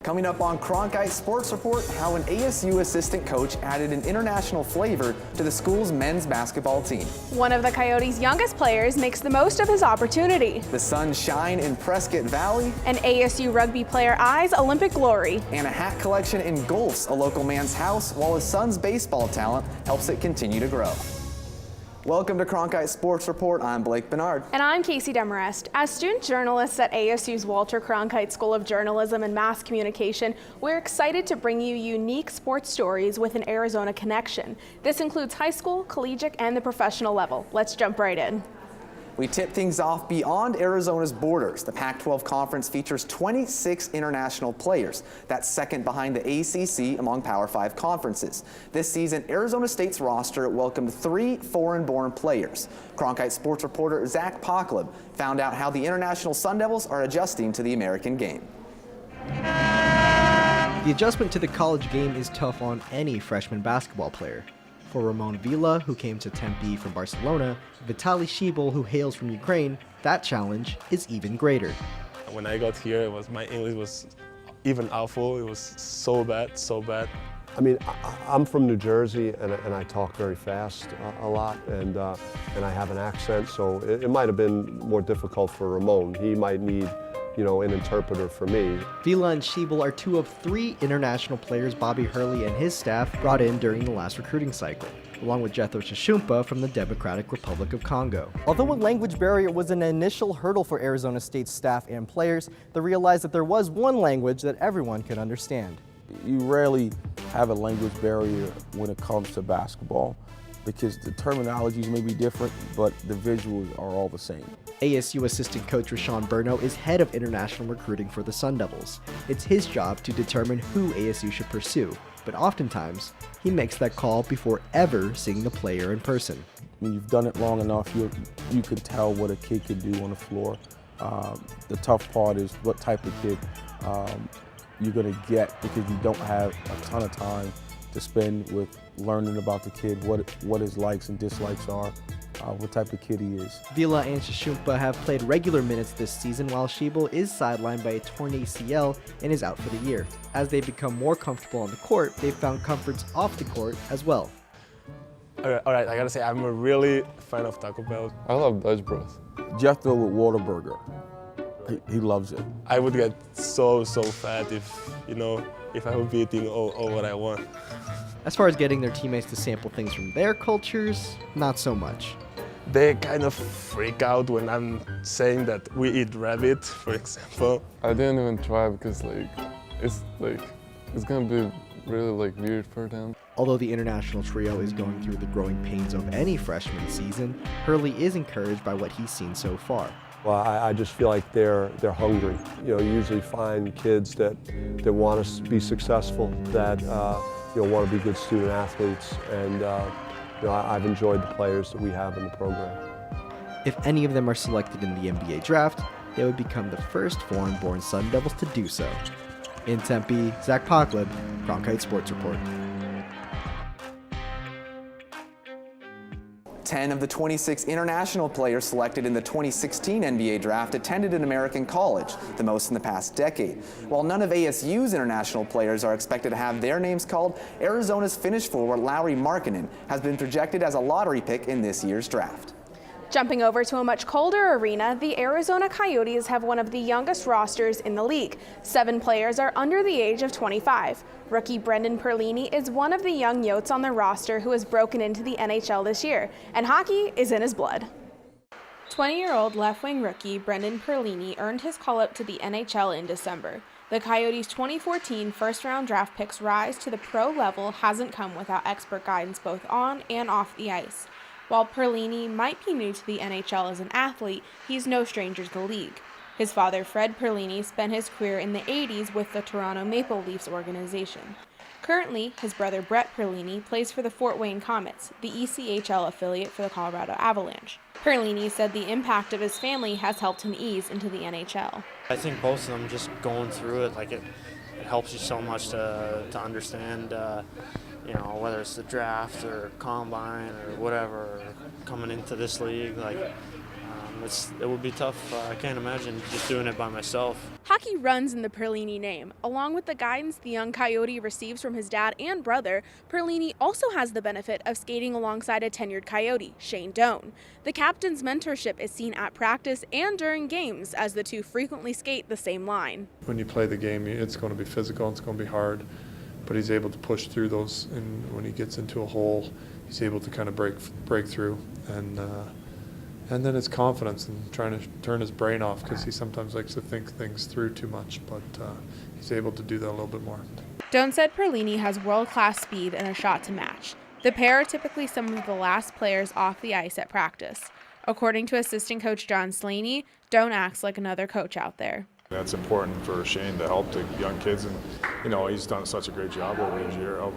Coming up on Cronkite Sports Report, how an ASU assistant coach added an international flavor to the school's men's basketball team. One of the Coyotes' youngest players makes the most of his opportunity. The Suns shine in Prescott Valley. An ASU rugby player eyes Olympic glory. And a hat collection engulfs a local man's house while his son's baseball talent helps it continue to grow. Welcome to Cronkite Sports Report. I'm Blake Bernard. And I'm Casey Demarest. As student journalists at ASU's Walter Cronkite School of Journalism and Mass Communication, we're excited to bring you unique sports stories with an Arizona connection. This includes high school, collegiate, and the professional level. Let's jump right in. We tip things off beyond Arizona's borders. The Pac-12 Conference features 26 international players. That's second behind the ACC among Power 5 conferences. This season, Arizona State's roster welcomed 3 foreign-born players. Cronkite Sports reporter Zach Pockleb found out how the international Sun Devils are adjusting to the American game. The adjustment to the college game is tough on any freshman basketball player. For Ramon Villa, who came to Tempe from Barcelona, Vitaly Shibul, who hails from Ukraine, that challenge is even greater. When I got here, my English was even awful. It was so bad, so bad. I mean, I'm from New Jersey, and I talk very fast a lot, and I have an accent, so it might have been more difficult for Ramon. He might need, an interpreter for me. Villa and Shibul are 2 of 3 international players Bobby Hurley and his staff brought in during the last recruiting cycle, along with Jethro Shishumpa from the Democratic Republic of Congo. Although a language barrier was an initial hurdle for Arizona State's staff and players, they realized that there was one language that everyone could understand. You rarely have a language barrier when it comes to basketball because the terminologies may be different, but the visuals are all the same. ASU assistant coach Rashawn Burno is head of international recruiting for the Sun Devils. It's his job to determine who ASU should pursue, but oftentimes he makes that call before ever seeing the player in person. When you've done it long enough, you can tell what a kid can do on the floor. The tough part is what type of kid you're going to get because you don't have a ton of time to spend with learning about the kid, what his likes and dislikes are, what type of kid he is. Villa and Shishumpa have played regular minutes this season while Shibul is sidelined by a torn ACL and is out for the year. As they become more comfortable on the court, they've found comforts off the court as well. All right, I gotta say, I'm a really fan of Taco Bell. I love Dutch Bros. Jethro with Whataburger. He loves it. I would get so fat if I would be eating all what I want. As far as getting their teammates to sample things from their cultures, not so much. They kind of freak out when I'm saying that we eat rabbit, for example. I didn't even try because it's gonna be really weird for them. Although the international trio is going through the growing pains of any freshman season, Hurley is encouraged by what he's seen so far. Well, I just feel like they're hungry. You usually find kids that want to be successful, that want to be good student athletes, and I've enjoyed the players that we have in the program. If any of them are selected in the NBA draft, they would become the first foreign-born Sun Devils to do so. In Tempe, Zach Pockleb, Cronkite Sports Report. 10 of the 26 international players selected in the 2016 NBA draft attended an American college, the most in the past decade. While none of ASU's international players are expected to have their names called, Arizona's Finnish forward Lauri Markkanen has been projected as a lottery pick in this year's draft. Jumping over to a much colder arena, the Arizona Coyotes have one of the youngest rosters in the league. 7 players are under the age of 25. Rookie Brendan Perlini is one of the young Yotes on the roster who has broken into the NHL this year, and hockey is in his blood. 20-year-old left-wing rookie Brendan Perlini earned his call-up to the NHL in December. The Coyotes' 2014 first-round draft pick's rise to the pro level hasn't come without expert guidance both on and off the ice. While Perlini might be new to the NHL as an athlete, he's no stranger to the league. His father, Fred Perlini, spent his career in the 80s with the Toronto Maple Leafs organization. Currently, his brother Brett Perlini plays for the Fort Wayne Comets, the ECHL affiliate for the Colorado Avalanche. Perlini said the impact of his family has helped him ease into the NHL. I think both of them just going through it, it helps you so much to understand whether it's the draft or combine or whatever, coming into this league, it would be tough. I can't imagine just doing it by myself. Hockey runs in the Perlini name. Along with the guidance the young Coyote receives from his dad and brother, Perlini also has the benefit of skating alongside a tenured Coyote, Shane Doan. The captain's mentorship is seen at practice and during games, as the two frequently skate the same line. When you play the game, it's going to be physical, it's going to be hard, but he's able to push through those, and when he gets into a hole, he's able to kind of break through, and then his confidence and trying to turn his brain off, because he sometimes likes to think things through too much, but he's able to do that a little bit more. Doan said Perlini has world-class speed and a shot to match. The pair are typically some of the last players off the ice at practice. According to assistant coach John Slaney, Doan acts like another coach out there. That's important for Shane to help the young kids, and he's done such a great job over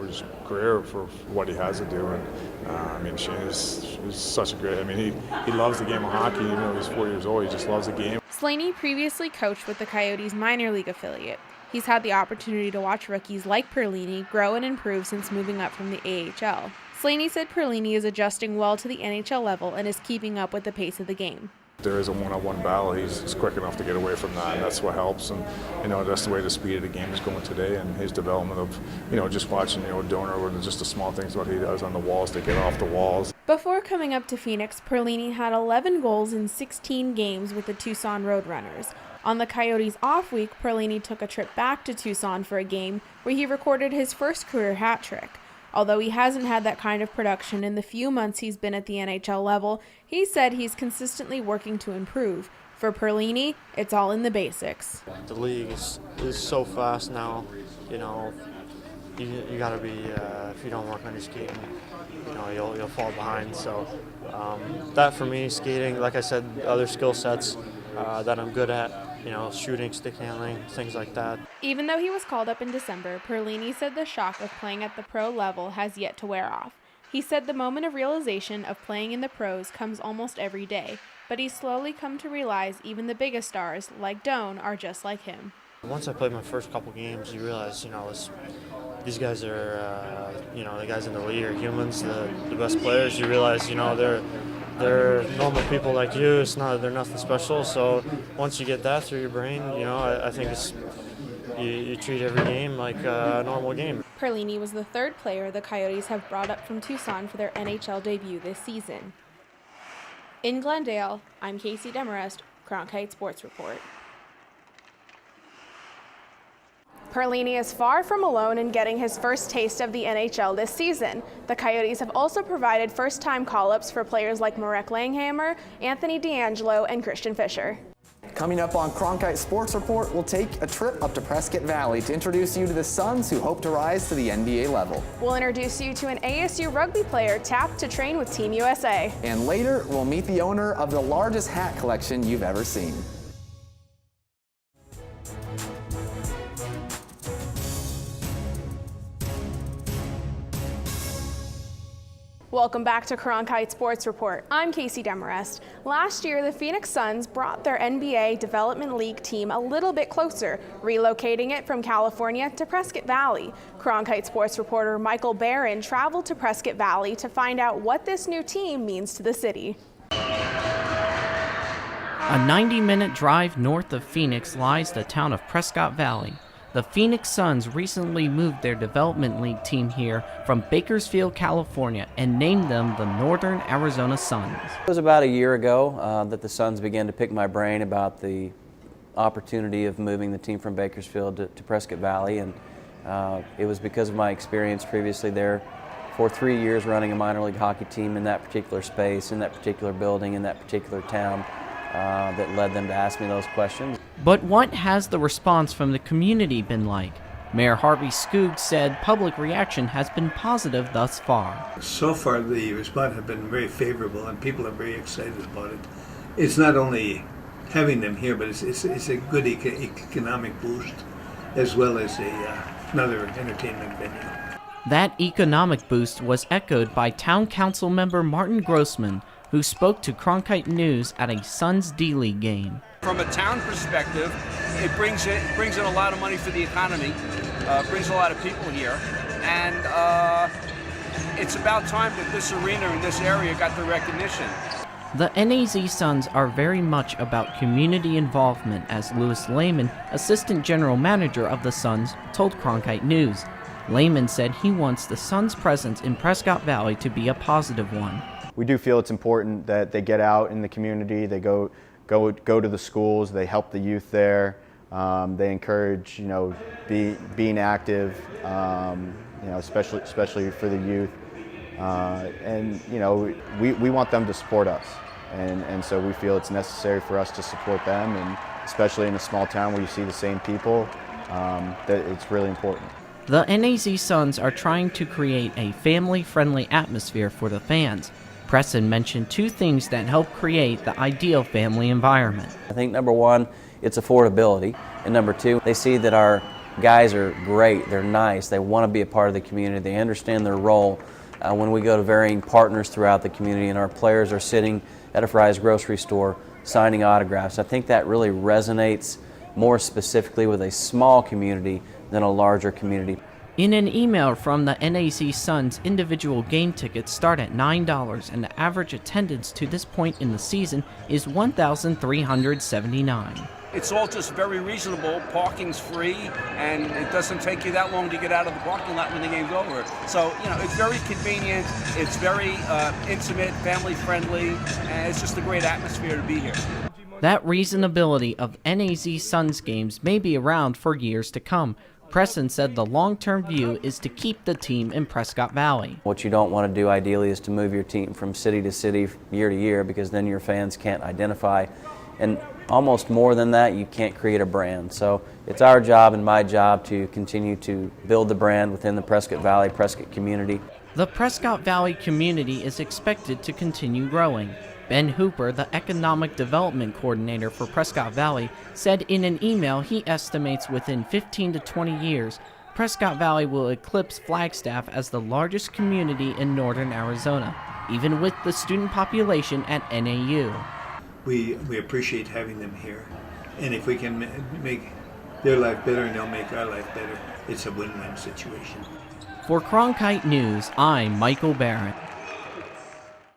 his career for what he has to do. And Shane is such a great. He loves the game of hockey. Even though he's 4 years old, he just loves the game. Slaney previously coached with the Coyotes minor league affiliate. He's had the opportunity to watch rookies like Perlini grow and improve since moving up from the AHL. Slaney said Perlini is adjusting well to the NHL level and is keeping up with the pace of the game. If there is a one-on-one battle, he's quick enough to get away from that, and that's what helps. And that's the way the speed of the game is going today, and his development of just watching Donor, or just the small things what he does on the walls to get off the walls. Before coming up to Phoenix, Perlini had 11 goals in 16 games with the Tucson Roadrunners. On the Coyotes' off week, Perlini took a trip back to Tucson for a game where he recorded his first career hat trick. Although he hasn't had that kind of production in the few months he's been at the NHL level, he said he's consistently working to improve. For Perlini, it's all in the basics. The league is so fast now. You got to be, if you don't work on your skating, you'll fall behind. So that for me, skating, like I said, other skill sets that I'm good at, shooting, stick handling, things like that. Even though he was called up in December, Perlini said the shock of playing at the pro level has yet to wear off. He said the moment of realization of playing in the pros comes almost every day, but he's slowly come to realize even the biggest stars, like Doan, are just like him. Once I played my first couple games, you realize, these guys are, the guys in the league are humans, the best players. You realize, they're normal people like you. They're nothing special. So once you get that through your brain, I think you treat every game like a normal game. Perlini was the third player the Coyotes have brought up from Tucson for their NHL debut this season. In Glendale, I'm Casey Demarest, Cronkite Sports Report. Perlini is far from alone in getting his first taste of the NHL this season. The Coyotes have also provided first-time call-ups for players like Marek Langhammer, Anthony D'Angelo, and Christian Fisher. Coming up on Cronkite Sports Report, we'll take a trip up to Prescott Valley to introduce you to the Suns who hope to rise to the NBA level. We'll introduce you to an ASU rugby player tapped to train with Team USA. And later, we'll meet the owner of the largest hat collection you've ever seen. Welcome back to Cronkite Sports Report. I'm Casey Demarest. Last year, the Phoenix Suns brought their NBA Development League team a little bit closer, relocating it from California to Prescott Valley. Cronkite Sports reporter Michael Barron traveled to Prescott Valley to find out what this new team means to the city. A 90-minute drive north of Phoenix lies the town of Prescott Valley. The Phoenix Suns recently moved their Development League team here from Bakersfield, California, and named them the Northen Arizona Suns. It was about a year ago that the Suns began to pick my brain about the opportunity of moving the team from Bakersfield to Prescott Valley, and it was because of my experience previously there for 3 years running a minor league hockey team in that particular space, in that particular building, in that particular town. That led them to ask me those questions. But what has the response from the community been like? Mayor Harvey Skoog said public reaction has been positive thus far. So far the response has been very favorable and people are very excited about it. It's not only having them here, but it's a good economic boost as well as another entertainment venue. That economic boost was echoed by Town Council member Martin Grossman, who spoke to Cronkite News at a Suns D-League game. From a town perspective, it brings in a lot of money for the economy, brings a lot of people here, and it's about time that this arena in this area got the recognition. The NAZ Suns are very much about community involvement, as Louis Lehman, assistant general manager of the Suns, told Cronkite News. Lehman said he wants the Suns' presence in Prescott Valley to be a positive one. We do feel it's important that they get out in the community, they go to the schools, they help the youth there, they encourage, being active, especially for the youth. And we want them to support us, and so we feel it's necessary for us to support them, and especially in a small town where you see the same people, that it's really important. The NAZ Suns are trying to create a family-friendly atmosphere for the fans. Preston mentioned two things that help create the ideal family environment. I think number one, it's affordability, and number two, they see that our guys are great, they're nice, they want to be a part of the community, they understand their role. When we go to varying partners throughout the community and our players are sitting at a Fry's grocery store signing autographs, I think that really resonates more specifically with a small community than a larger community. In an email from the NAZ Suns, individual game tickets start at $9 and the average attendance to this point in the season is 1,379. It's all just very reasonable. Parking's free, and it doesn't take you that long to get out of the parking lot when the game's over. So, it's very convenient, it's very intimate, family-friendly, and it's just a great atmosphere to be here. That reasonability of NAZ Suns games may be around for years to come. Preston said the long-term view is to keep the team in Prescott Valley. What you don't want to do ideally is to move your team from city to city, year to year, because then your fans can't identify. And almost more than that, you can't create a brand. So it's our job and my job to continue to build the brand within the Prescott Valley, Prescott community. The Prescott Valley community is expected to continue growing. Ben Hooper, the Economic Development Coordinator for Prescott Valley, said in an email he estimates within 15 to 20 years, Prescott Valley will eclipse Flagstaff as the largest community in northern Arizona, even with the student population at NAU. We appreciate having them here, and if we can make their life better and they'll make our life better, it's a win-win situation. For Cronkite News, I'm Michael Barrett.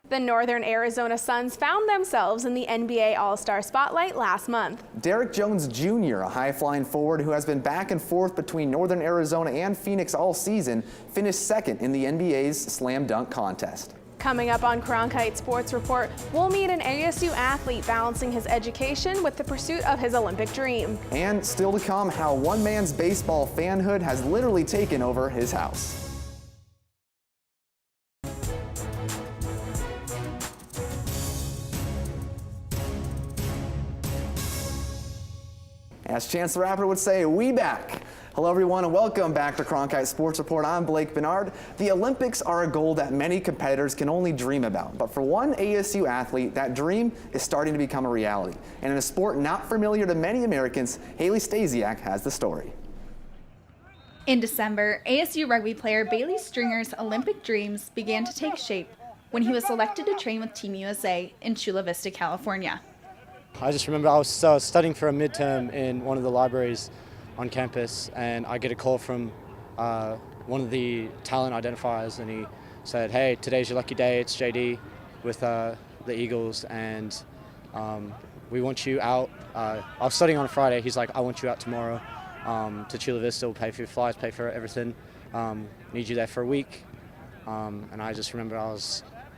The Northern Arizona Suns found themselves in the NBA All-Star Spotlight last month. Derek Jones Jr., a high-flying forward who has been back and forth between Northern Arizona and Phoenix all season, finished second in the NBA's slam dunk contest. Coming up on Cronkite Sports Report, we'll meet an ASU athlete balancing his education with the pursuit of his Olympic dream. And still to come, how one man's baseball fanhood has literally taken over his house. As Chance the Rapper would say, we back. Hello everyone and welcome back to Cronkite Sports Report. I'm Blake Bernard. The Olympics are a goal that many competitors can only dream about, but for one ASU athlete, that dream is starting to become a reality. And in a sport not familiar to many Americans, Haley Stasiak has the story. In December, ASU rugby player Bailey Stringer's Olympic dreams began to take shape when he was selected to train with Team USA in Chula Vista, California. I just remember I was studying for a midterm in one of the libraries on campus, and I get a call from one of the talent identifiers, and he said, "Hey, today's your lucky day. It's JD with the Eagles, and we want you out." I was studying on a Friday. He's like, "I want you out tomorrow to Chula Vista. We'll pay for your flights, pay for everything. Need you there for a week." And I just remember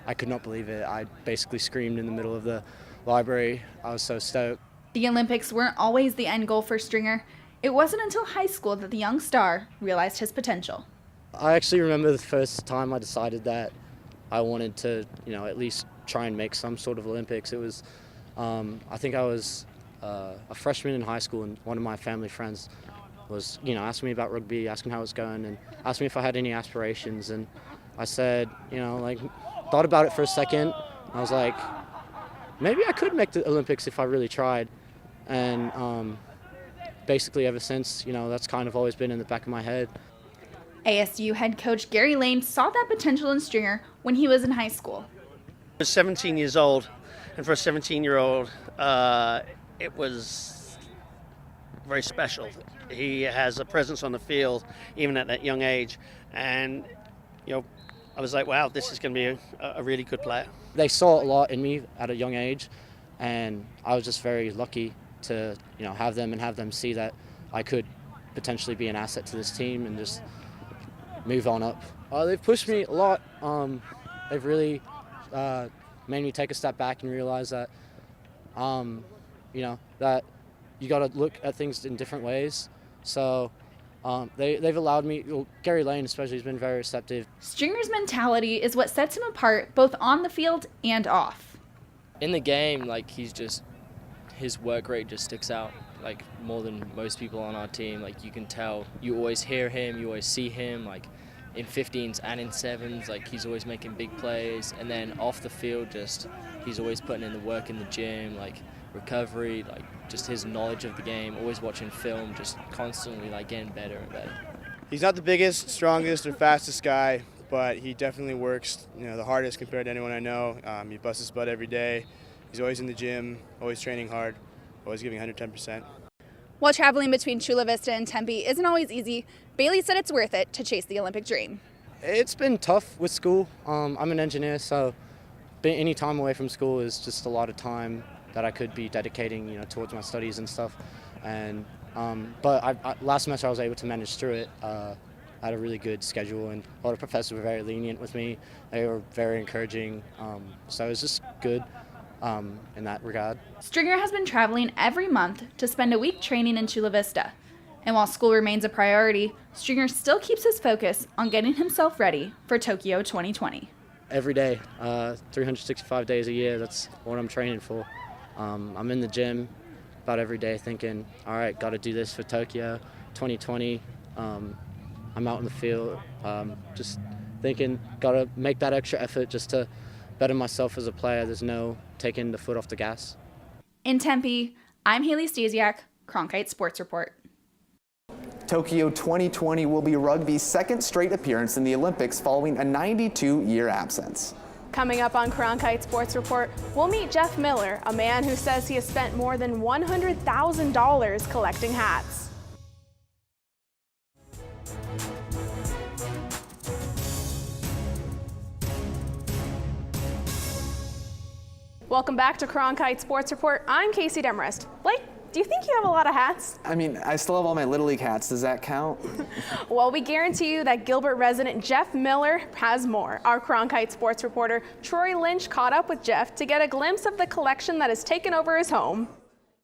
I could not believe it. I basically screamed in the middle of the library. I was so stoked. The Olympics weren't always the end goal for Stringer. It wasn't until high school that the young star realized his potential. I actually remember the first time I decided that I wanted to, at least try and make some sort of Olympics. It was, I think I was a freshman in high school, and one of my family friends was, asking me about rugby, asking how it was going, and asked me if I had any aspirations. And I said, thought about it for a second. I was like, maybe I could make the Olympics if I really tried. And basically ever since, that's kind of always been in the back of my head. ASU head coach Gary Lane saw that potential in Stringer when he was in high school. I was 17 years old, and for a 17-year-old, it was very special. He has a presence on the field, even at that young age. And, I was like, wow, this is going to be a really good player. They saw a lot in me at a young age, and I was just very lucky to have them see that I could potentially be an asset to this team and just move on up. They've pushed me a lot. They've really made me take a step back and realize that that you got to look at things in different ways. So they've allowed me, Gary Lane especially has been very receptive. Stringer's mentality is what sets him apart both on the field and off. In the game, like his work rate just sticks out like more than most people on our team. Like you can tell, you always hear him, you always see him, like in 15s and in 7s, like he's always making big plays. And then off the field, just he's always putting in the work in the gym, like recovery, like just his knowledge of the game, always watching film, just constantly like getting better and better. He's not the biggest, strongest, or fastest guy, but he definitely works the hardest compared to anyone I know. He busts his butt every day. He's always in the gym, always training hard, always giving 110%. While traveling between Chula Vista and Tempe isn't always easy, Bailey said it's worth it to chase the Olympic dream. It's been tough with school. I'm an engineer, so any time away from school is just a lot of time that I could be dedicating towards my studies and stuff. And but last semester I was able to manage through it. I had a really good schedule, and a lot of professors were very lenient with me. They were very encouraging, so it was just good in that regard. Stringer has been traveling every month to spend a week training in Chula Vista. And while school remains a priority, Stringer still keeps his focus on getting himself ready for Tokyo 2020. Every day, 365 days a year, that's what I'm training for. I'm in the gym about every day thinking, all right, got to do this for Tokyo 2020. I'm out in the field just thinking, got to make that extra effort just to better myself as a player. There's no taking the foot off the gas. In Tempe, I'm Haley Stasiak, Cronkite Sports Report. Tokyo 2020 will be rugby's second straight appearance in the Olympics following a 92-year absence. Coming up on Cronkite Sports Report, we'll meet Jeff Miller, a man who says he has spent more than $100,000 collecting hats. Welcome back to Cronkite Sports Report. I'm Casey Demarest. Blake, do you think you have a lot of hats? I mean, I still have all my Little League hats. Does that count? Well, we guarantee you that Gilbert resident Jeff Miller has more. Our Cronkite Sports reporter Troy Lynch caught up with Jeff to get a glimpse of the collection that has taken over his home.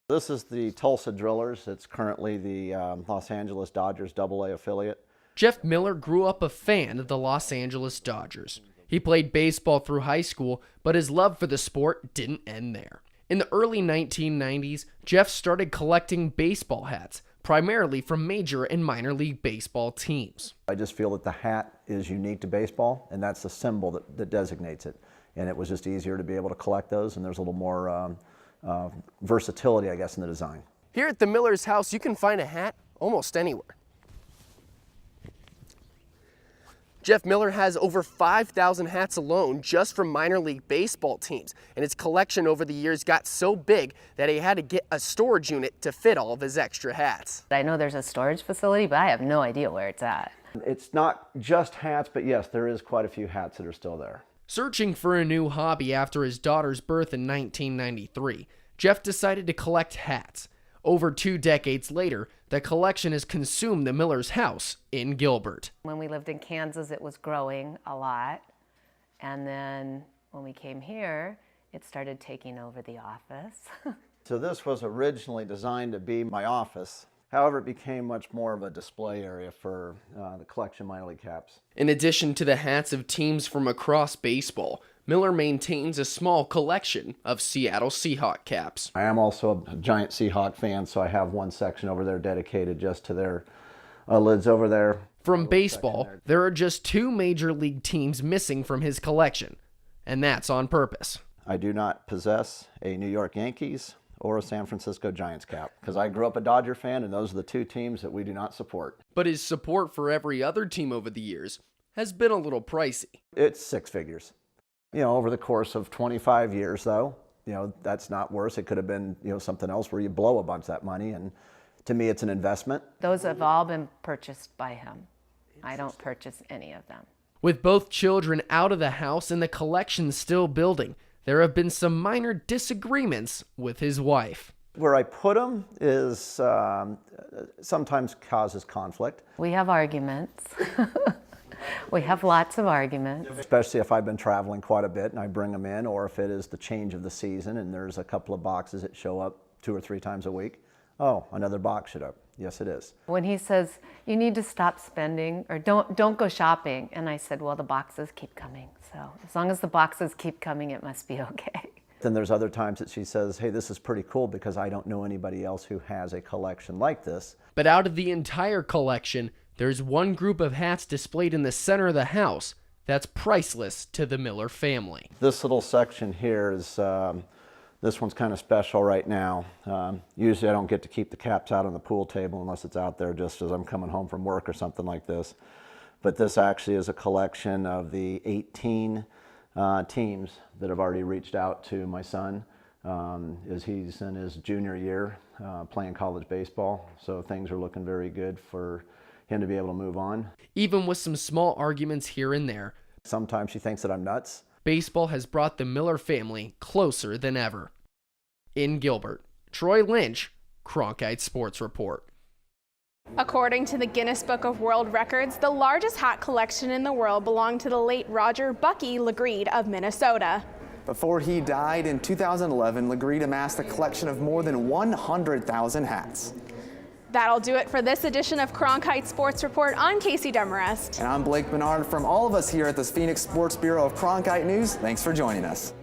This is the Tulsa Drillers. It's currently the Los Angeles Dodgers AA affiliate. Jeff Miller grew up a fan of the Los Angeles Dodgers. He played baseball through high school, but his love for the sport didn't end there. In the early 1990s, Jeff started collecting baseball hats, primarily from major and minor league baseball teams. I just feel that the hat is unique to baseball, and that's the symbol that designates it. And it was just easier to be able to collect those, and there's a little more versatility, I guess, in the design. Here at the Miller's house, you can find a hat almost anywhere. Jeff Miller has over 5,000 hats alone just from minor league baseball teams, and his collection over the years got so big that he had to get a storage unit to fit all of his extra hats. I know there's a storage facility, but I have no idea where it's at. It's not just hats, but yes, there is quite a few hats that are still there. Searching for a new hobby after his daughter's birth in 1993, Jeff decided to collect hats. Over 2 decades later, the collection has consumed the Miller's house in Gilbert. When we lived in Kansas, it was growing a lot. And then when we came here, it started taking over the office. So this was originally designed to be my office. However, it became much more of a display area for the collection of minor league caps. In addition to the hats of teams from across baseball, Miller maintains a small collection of Seattle Seahawk caps. I am also a giant Seahawk fan, so I have one section over there dedicated just to their lids over there. From baseball, there are just 2 major league teams missing from his collection, and that's on purpose. I do not possess a New York Yankees or a San Francisco Giants cap, because I grew up a Dodger fan, and those are the 2 teams that we do not support. But his support for every other team over the years has been a little pricey. It's 6 figures. Over the course of 25 years, though, that's not worse. It could have been, something else where you blow a bunch of that money, and to me, it's an investment. Those have all been purchased by him. I don't purchase any of them. With both children out of the house and the collection still building, there have been some minor disagreements with his wife. Where I put them is sometimes causes conflict. We have arguments. We have lots of arguments. Especially if I've been traveling quite a bit and I bring them in, or if it is the change of the season and there's a couple of boxes that show up 2 or 3 times a week. Oh, another box showed up. Yes, it is. When he says, you need to stop spending or don't go shopping, and I said, well, the boxes keep coming. So as long as the boxes keep coming, it must be okay. Then there's other times that she says, hey, this is pretty cool because I don't know anybody else who has a collection like this. But out of the entire collection, there's one group of hats displayed in the center of the house that's priceless to the Miller family. This little section here is, this one's kind of special right now. Usually I don't get to keep the caps out on the pool table unless it's out there just as I'm coming home from work or something like this. But this actually is a collection of the 18 teams that have already reached out to my son as he's in his junior year playing college baseball. So things are looking very good for him to be able to move on. Even with some small arguments here and there, sometimes she thinks that I'm nuts. Baseball has brought the Miller family closer than ever. In Gilbert, Troy Lynch, Cronkite Sports Report. According to the Guinness Book of World Records, the largest hat collection in the world belonged to the late Roger Bucky Legreed of Minnesota. Before he died in 2011, Legreed amassed a collection of more than 100,000 hats. That'll do it for this edition of Cronkite Sports Report. I'm Casey Demarest. And I'm Blake Bernard. From all of us here at the Phoenix Sports Bureau of Cronkite News, thanks for joining us.